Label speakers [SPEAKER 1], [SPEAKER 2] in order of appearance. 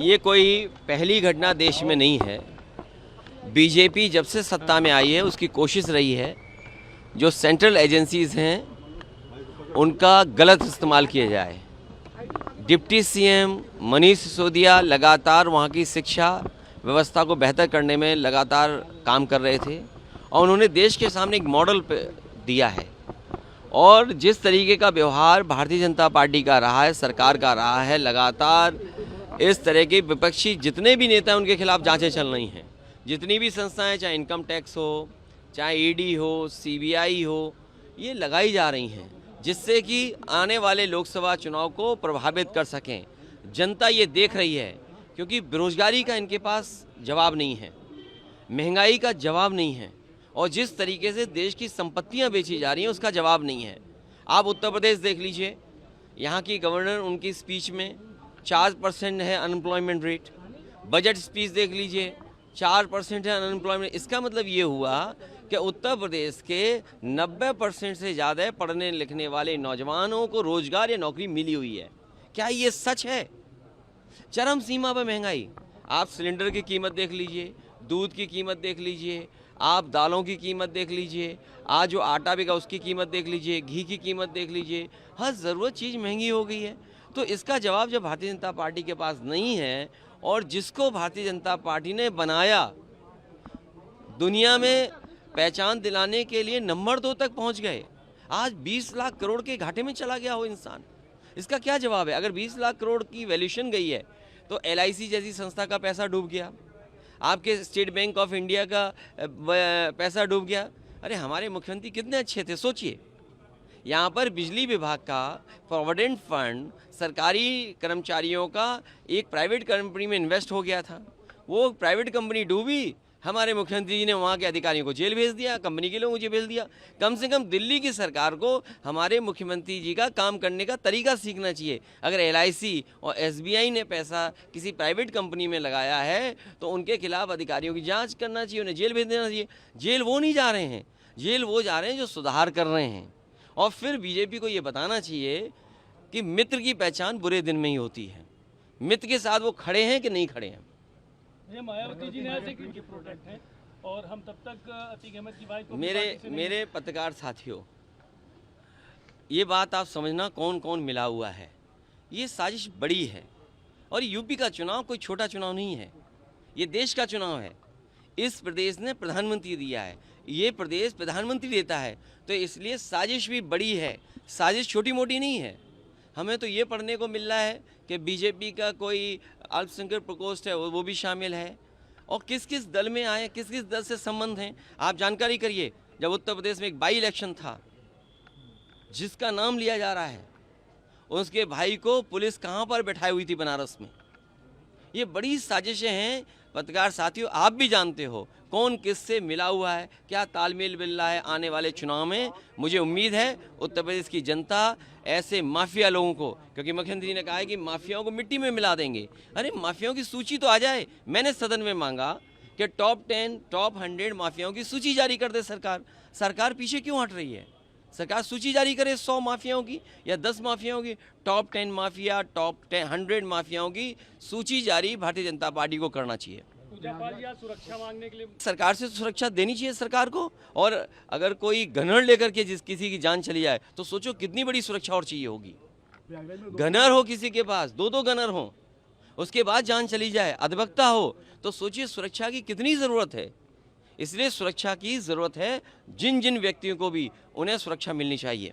[SPEAKER 1] ये कोई पहली घटना देश में नहीं है। बीजेपी जब से सत्ता में आई है उसकी कोशिश रही है जो सेंट्रल एजेंसीज़ हैं उनका गलत इस्तेमाल किया जाए। डिप्टी सीएम मनीष सिसोदिया लगातार वहाँ की शिक्षा व्यवस्था को बेहतर करने में लगातार काम कर रहे थे और उन्होंने देश के सामने एक मॉडल दिया है। और जिस तरीके का व्यवहार भारतीय जनता पार्टी का रहा है, सरकार का रहा है, लगातार इस तरह के विपक्षी जितने भी नेता हैं उनके खिलाफ जांचें चल रही हैं। जितनी भी संस्थाएं, चाहे इनकम टैक्स हो, चाहे ईडी हो, सीबीआई हो, ये लगाई जा रही हैं जिससे कि आने वाले लोकसभा चुनाव को प्रभावित कर सकें। जनता ये देख रही है क्योंकि बेरोजगारी का इनके पास जवाब नहीं है, महंगाई का जवाब नहीं है और जिस तरीके से देश की संपत्तियां बेची जा रही हैं उसका जवाब नहीं है। आप उत्तर प्रदेश देख लीजिए, यहाँ की गवर्नर उनकी स्पीच में 4% है अनएम्प्लॉयमेंट रेट। बजट स्पीच देख लीजिए, 4% है अनएम्प्लॉयमेंट। इसका मतलब ये हुआ कि उत्तर प्रदेश के 90% से ज़्यादा पढ़ने लिखने वाले नौजवानों को रोजगार या नौकरी मिली हुई है। क्या ये सच है? चरम सीमा पर महंगाई। आप सिलेंडर की कीमत देख लीजिए, दूध की कीमत देख लीजिए, आप दालों की कीमत देख लीजिए, आज जो आटा बिका उसकी कीमत देख लीजिए, घी की कीमत देख लीजिए, हर ज़रूरत चीज़ महंगी हो गई है। तो इसका जवाब जब भारतीय जनता पार्टी के पास नहीं है और जिसको भारतीय जनता पार्टी ने बनाया, दुनिया में पहचान दिलाने के लिए नंबर 2 तक पहुंच गए, आज 20 लाख करोड़ के घाटे में चला गया हो इंसान, इसका क्या जवाब है? अगर 20 लाख करोड़ की वैल्यूएशन गई है तो LIC जैसी संस्था का पैसा डूब गया, आपके स्टेट बैंक ऑफ इंडिया का पैसा डूब गया। अरे हमारे मुख्यमंत्री कितने अच्छे थे, सोचिए। यहाँ पर बिजली विभाग का प्रोविडेंट फंड सरकारी कर्मचारियों का एक प्राइवेट कंपनी में इन्वेस्ट हो गया था, वो प्राइवेट कंपनी डूबी, हमारे मुख्यमंत्री जी ने वहाँ के अधिकारियों को जेल भेज दिया, कंपनी के लोगों को जेल भेज दिया। कम से कम दिल्ली की सरकार को हमारे मुख्यमंत्री जी का काम करने का तरीका सीखना चाहिए। अगर LIC और SBI ने पैसा किसी प्राइवेट कंपनी में लगाया है तो उनके खिलाफ अधिकारियों की जांच करना चाहिए, उन्हें जेल भेज देना चाहिए। जेल वो नहीं जा रहे हैं, जेल वो जा रहे हैं जो सुधार कर रहे हैं। और फिर बीजेपी को ये बताना चाहिए कि मित्र की पहचान बुरे दिन में ही होती है। मित्र के साथ वो खड़े हैं कि नहीं खड़े हैं।
[SPEAKER 2] ये मायावती जी ने ऐसे क्योंकि प्रोटेक्ट हैं और हम तब तक अतीक अहमद की बात को
[SPEAKER 1] मेरे पत्रकार साथियों, ये बात आप समझना कौन कौन मिला हुआ है। ये साजिश बड़ी है और यूपी का चुनाव कोई छोटा चुनाव नहीं है, ये देश का चुनाव है। इस प्रदेश ने प्रधानमंत्री दिया है, ये प्रदेश प्रधानमंत्री देता है, तो इसलिए साजिश भी बड़ी है, साजिश छोटी मोटी नहीं है। हमें तो ये पढ़ने को मिल रहा है कि बीजेपी का कोई अल्पसंख्यक प्रकोष्ठ है वो भी शामिल है और किस किस दल में आए, किस किस दल से संबंध हैं, आप जानकारी करिए। जब उत्तर प्रदेश में एक बाई इलेक्शन था जिसका नाम लिया जा रहा है, उसके भाई को पुलिस कहाँ पर बैठाई हुई थी, बनारस में। ये बड़ी साजिशें हैं पत्रकार साथियों, आप भी जानते हो कौन किससे मिला हुआ है, क्या तालमेल मिल रहा है। आने वाले चुनाव में मुझे उम्मीद है उत्तर प्रदेश की जनता ऐसे माफिया लोगों को, क्योंकि मुख्यमंत्री ने कहा है कि माफियाओं को मिट्टी में मिला देंगे, अरे माफियाओं की सूची तो आ जाए। मैंने सदन में मांगा कि टॉप 10 टॉप 100 माफियाओं की सूची जारी कर दे सरकार। सरकार पीछे क्यों हट रही है? सरकार सूची जारी करे 100 माफियाओं की या 10 माफियाओं की, टॉप 10 माफिया, टॉप 100 माफियाओं की सूची जारी भारतीय जनता पार्टी को करना चाहिए।
[SPEAKER 2] सुरक्षा मांगने के लिए
[SPEAKER 1] सरकार से सुरक्षा देनी चाहिए सरकार को। और अगर कोई गनर लेकर के किसी की जान चली जाए तो सोचो कितनी बड़ी सुरक्षा और चाहिए होगी। गनर हो किसी के पास, 2-2 गनर हो, उसके बाद जान चली जाए, अधिवक्ता हो, तो सोचिए सुरक्षा की कितनी ज़रूरत है। इसलिए सुरक्षा की ज़रूरत है, जिन जिन व्यक्तियों को भी उन्हें सुरक्षा मिलनी चाहिए।